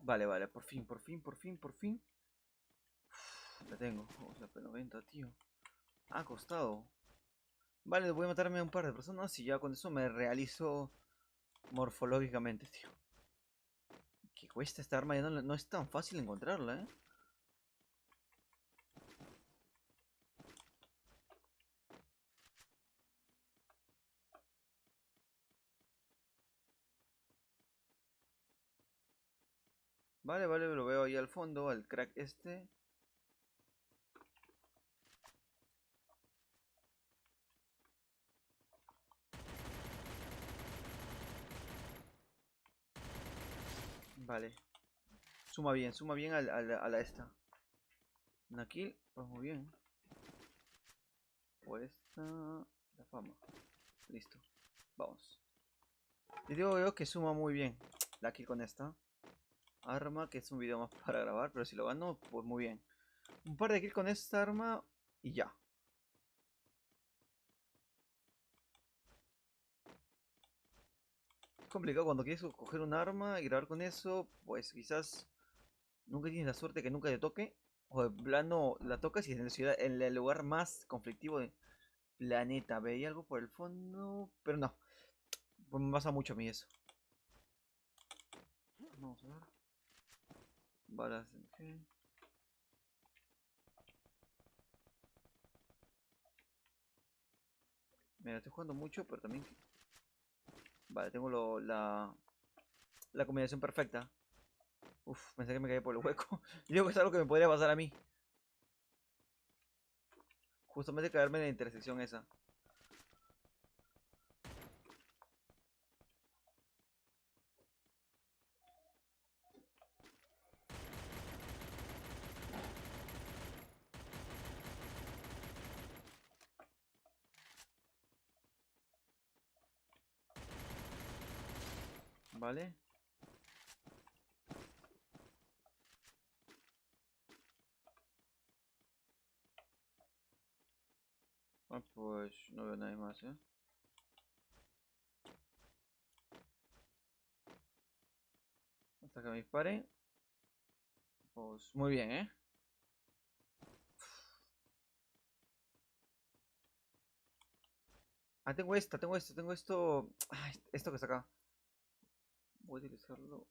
Vale, vale, por fin, por fin, por fin, por fin. La tengo. Oh, la P90, tío. Ha costado. Vale, voy a matarme a un par de personas y ya con eso me realizo morfológicamente, tío. Que cuesta esta arma, ya no es tan fácil encontrarla, ¿eh? Vale, vale, lo veo ahí al fondo, al crack este. Vale. Suma bien a la esta. Una kill, pues muy bien. Por esta, la fama. Listo. Vamos. Y digo yo que suma muy bien la kill con esta arma, que es un video más para grabar, pero si lo gano, pues muy bien. Un par de kills con esta arma y ya. Es complicado cuando quieres coger un arma y grabar con eso, pues quizás nunca tienes la suerte que nunca te toque. O de plano la tocas y es en la ciudad, en el lugar más conflictivo del planeta. Veía algo por el fondo, pero no. Pues me pasa mucho a mí eso. Vamos a ver. Balas en G. Mira, estoy jugando mucho, pero también. Vale, tengo la combinación perfecta. Uf, pensé que me caí por el hueco. Y digo que es algo que me podría pasar a mí. Justamente caerme en la intersección esa. Vale. Ah, pues no veo nadie más, ¿eh? Hasta que me dispare. Pues muy bien, ¿eh? Ah, tengo esto. Ah, esto que está acá. Voy a utilizarlo.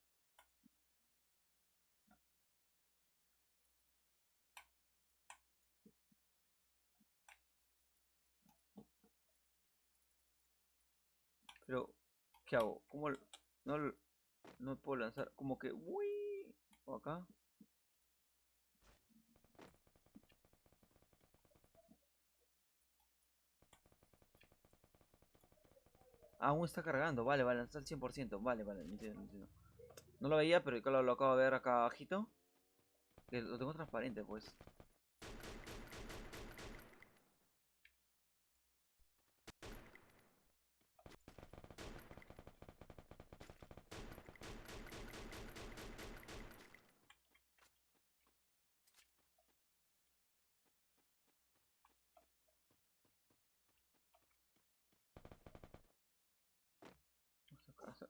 Pero, ¿qué hago? No, no puedo lanzar? Como que. Uy. O acá. Aún está cargando. Vale, vale, está al 100%. Vale, vale, entiendo, entiendo. No lo veía, pero claro, lo acabo de ver acá abajito. Que lo tengo transparente, pues.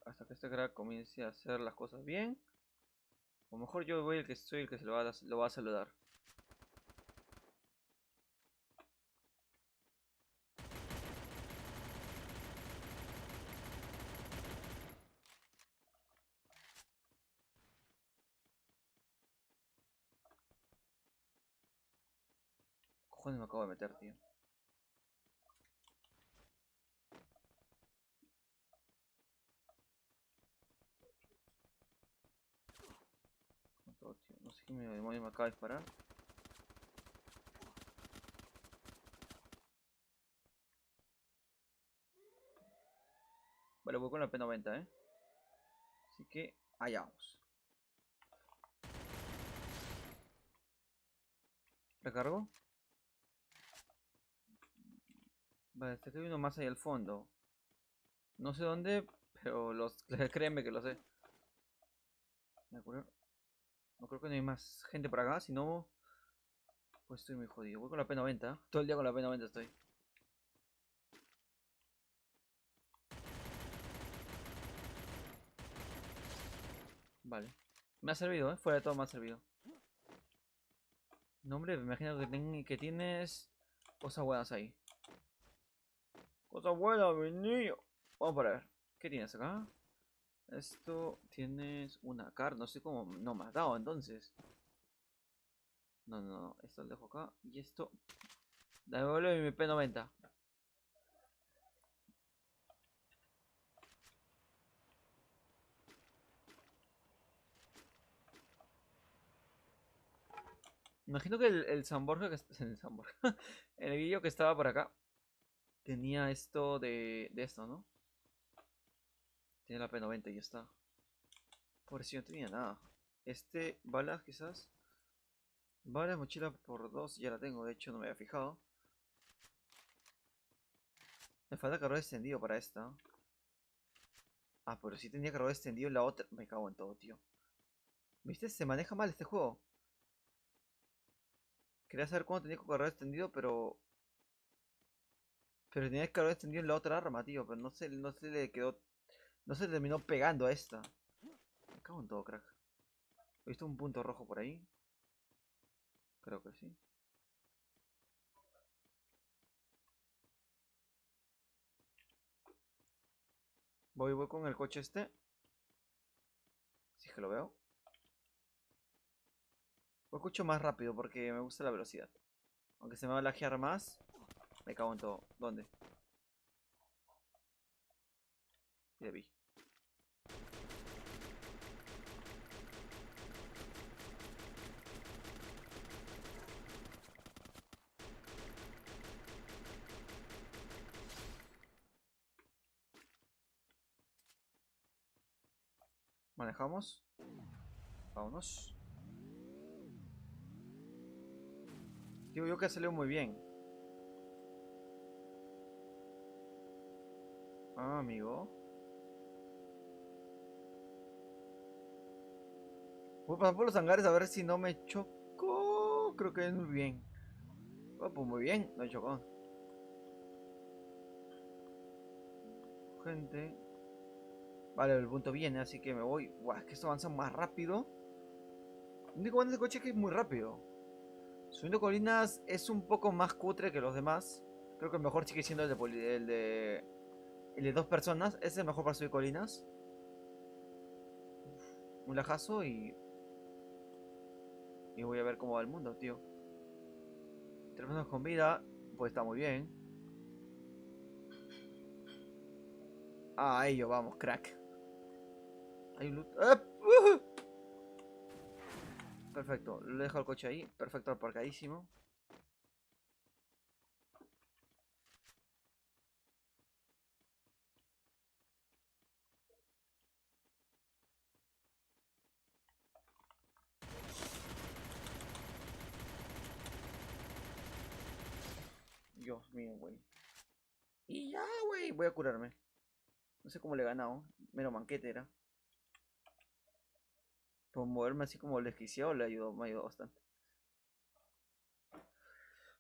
Hasta que este crack comience a hacer las cosas bien. O mejor yo voy el que soy el que se lo va a saludar. Cojones me acabo de meter, tío. Con todo, tío. No sé qué demonio me acaba de disparar. Vale, voy con la P90, ¿eh? Así que allá vamos. ¿Recargo? Vale, este que hay uno más ahí al fondo. No sé dónde, pero créeme que lo sé. Me acuerdo. No creo que no hay más gente por acá, si no, pues estoy muy jodido. Voy con la P90. Todo el día con la P90 estoy. Vale. Me ha servido, fuera de todo me ha servido. No, hombre, me imagino que tienes cosas buenas ahí. Cosas buenas, mi niño. Vamos para ver. ¿Qué tienes acá? Esto tienes una carta. No sé cómo no me has dado entonces. No, no, no. Esto lo dejo acá. Y esto. Devuelve mi P90. Imagino que el San Borja que el San Borja, el Guillo que estaba por acá tenía esto de esto, ¿no? Tiene la P90 y ya está. Por si no tenía nada. Este, balas quizás. Balas, mochila por 2, ya la tengo, de hecho no me había fijado. Me falta cargador extendido para esta. Ah, pero si tenía cargador extendido en la otra. Me cago en todo, tío. ¿Viste? Se maneja mal este juego. Quería saber cuándo tenía cargador extendido, pero... Pero tenía el cargador extendido en la otra arma, tío. Pero no se le quedó... No se le terminó pegando a esta. Me cago en todo, crack. ¿He visto un punto rojo por ahí? Creo que sí. Voy con el coche este. Si es que lo veo. Lo escucho más rápido porque me gusta la velocidad. Aunque se me va a lajear más. Me cago en todo. ¿Dónde? Ya vi. Manejamos. Vámonos. Digo yo que salió muy bien. Ah, amigo. Voy a pasar por los hangares a ver si no me chocó. Creo que es muy bien. Oh, pues muy bien, no chocó. Gente. Vale, el punto viene, así que me voy. Buah, es que esto avanza más rápido. Lo único bueno del coche es que es muy rápido. Subiendo colinas es un poco más cutre que los demás. Creo que el mejor sigue siendo el de 2 personas. Ese es el mejor para subir colinas. Un lajazo y voy a ver cómo va el mundo, tío. 3 personas con vida, pues está muy bien. Ah, ello, vamos, crack. Hay un loot. ¡Ep! Perfecto, le dejo el coche ahí. Perfecto, aparcadísimo. Dios mío, güey. Y ya, güey, voy a curarme. No sé cómo le he ganado. Mero manquete era. Por moverme así como desquiciado le ayudó, me ayudó bastante.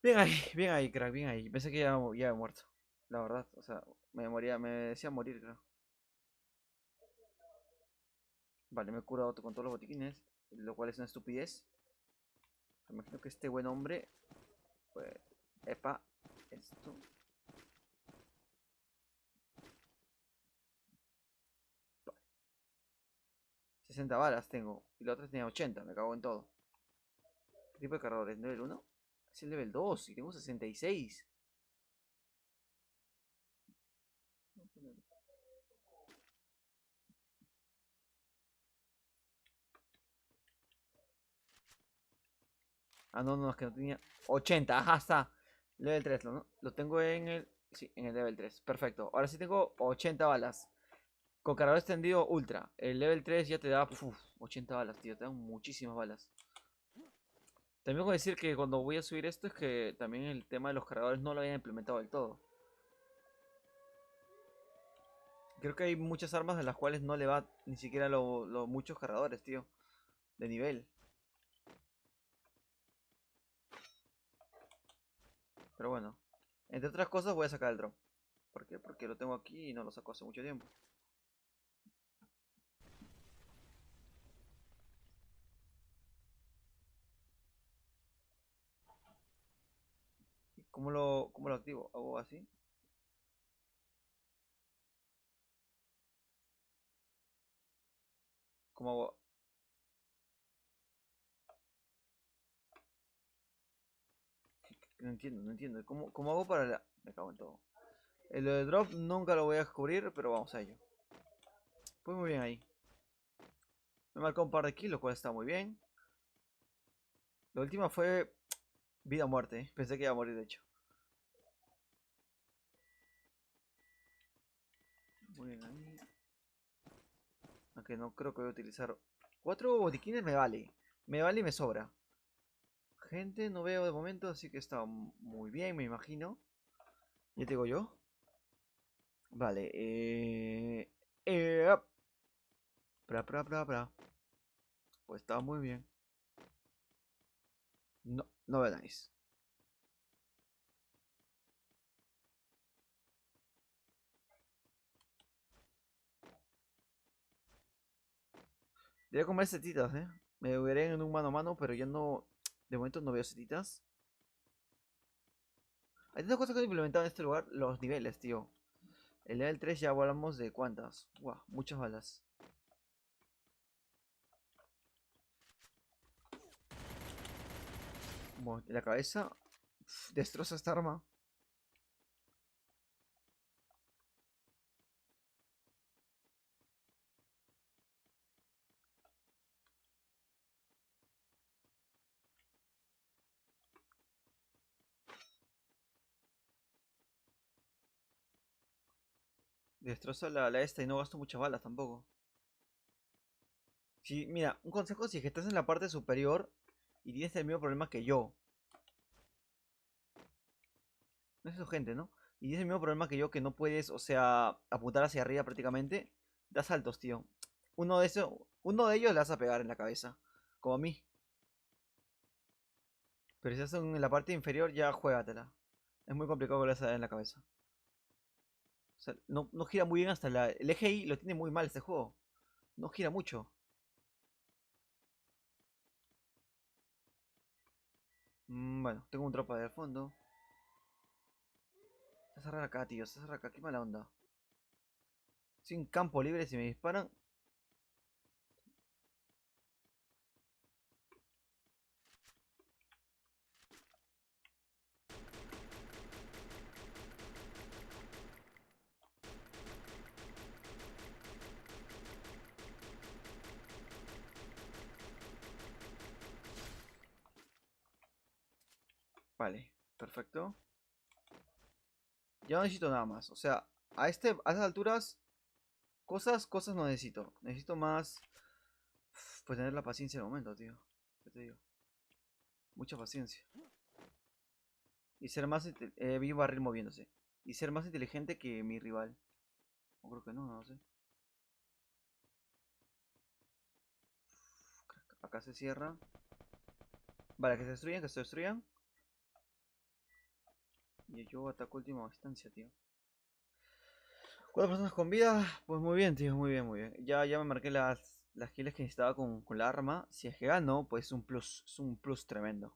Bien ahí, crack, bien ahí. Pensé que ya había muerto. La verdad, o sea, me decía morir, creo. Vale, me he curado con todos los botiquines, lo cual es una estupidez. Me imagino que este buen hombre, pues, epa, esto. 60 balas tengo, y la otra tenía 80, me cago en todo. ¿Qué tipo de cargador es? ¿Nivel 1? Es el level 2 y tengo 66. Ah, no, no, es que no tenía 80, ajá, está. Level 3, ¿no? Lo tengo en el... Sí, en el level 3, perfecto. Ahora sí tengo 80 balas. Con cargador extendido ultra. El level 3 ya te da 80 balas, tío. Te dan muchísimas balas. También voy a decir que cuando voy a subir esto es que también el tema de los cargadores no lo habían implementado del todo. Creo que hay muchas armas de las cuales no le va ni siquiera muchos cargadores, tío. De nivel. Pero bueno. Entre otras cosas voy a sacar el drop. ¿Por qué? Porque lo tengo aquí y no lo saco hace mucho tiempo. cómo lo activo? ¿Hago así? ¿Cómo hago? No entiendo, no entiendo. ¿Cómo hago para la...? Me cago en todo. El de drop nunca lo voy a descubrir, pero vamos a ello. Pues muy bien ahí. Me marcó un par de kills, lo cual está muy bien. La última fue vida o muerte. Pensé que iba a morir, de hecho. Muy bien ahí. Aunque no creo que voy a utilizar... 4 botiquines me vale. Me vale y me sobra. Gente no veo de momento, así que está muy bien, me imagino. Ya te digo yo. Vale, up. Pra. Pues estaba muy bien. No, no veo nice. Debería comer setitas, Me veré en un mano a mano, pero ya no. De momento no veo setitas. Hay tantas cosas que han implementado en este lugar. Los niveles, tío. El nivel 3 ya hablamos de cuántas. Wow, muchas balas. Bueno, en la cabeza. Destroza esta arma. Destroza la esta y no gasto muchas balas tampoco. Sí, mira, un consejo si es que estás en la parte superior y tienes el mismo problema que yo. No es eso, gente, ¿no? Y tienes el mismo problema que yo que no puedes, o sea, apuntar hacia arriba prácticamente. Da saltos, tío. Uno de ellos le vas a pegar en la cabeza. Como a mí. Pero si estás en la parte inferior, ya juégatela. Es muy complicado que le vas a dar en la cabeza. O sea, no gira muy bien hasta el eje Y lo tiene muy mal este juego. No gira mucho. Bueno, tengo un tropa de fondo. Se cerrar acá, tío. Se cerrar acá. Qué mala onda. Sin campo libre, si me disparan. Vale, perfecto. Ya no necesito nada más. O sea, a estas alturas, cosas no necesito. Necesito más. Pues tener la paciencia del momento, tío. ¿Qué te digo? Mucha paciencia. Y ser más. Vi un barril moviéndose. Y ser más inteligente que mi rival. O creo que no, no sé. Acá se cierra. Vale, que se destruyan, que se destruyan. Y yo ataco última instancia, tío. 4 personas con vida. Pues muy bien, tío. Muy bien, muy bien. Ya me marqué las kills que necesitaba con la arma. Si es que gano, pues es un plus. Es un plus tremendo.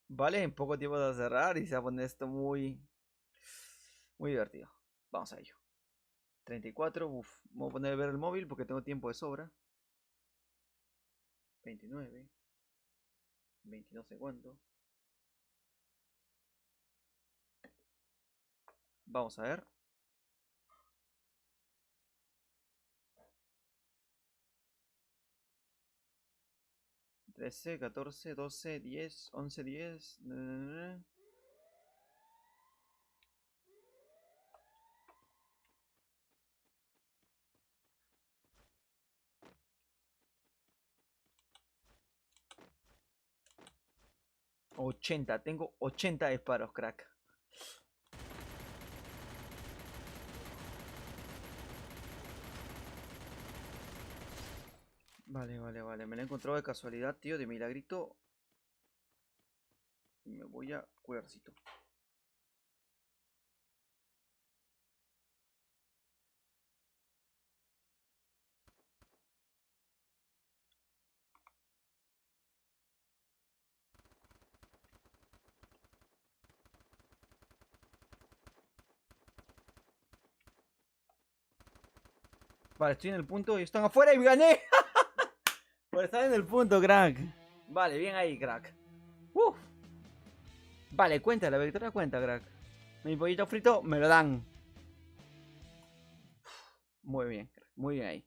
Vale, en poco tiempo de cerrar y se va a poner esto muy divertido. Vamos a ello. 34, uff. Me voy a poner a ver el móvil porque tengo tiempo de sobra. 29, 20 no sé cuánto. Vamos a ver. 13, 14, 12, 10, 11, 10. 80, tengo 80 disparos, crack. Vale. Me lo he encontrado de casualidad, tío, de milagrito. Y me voy a cuidarcito. Vale, estoy en el punto y están afuera y gané. Por estar en el punto, crack. Vale, bien ahí, crack. Uf. Vale, cuenta, la victoria cuenta, crack. Mi pollito frito me lo dan. Muy bien ahí.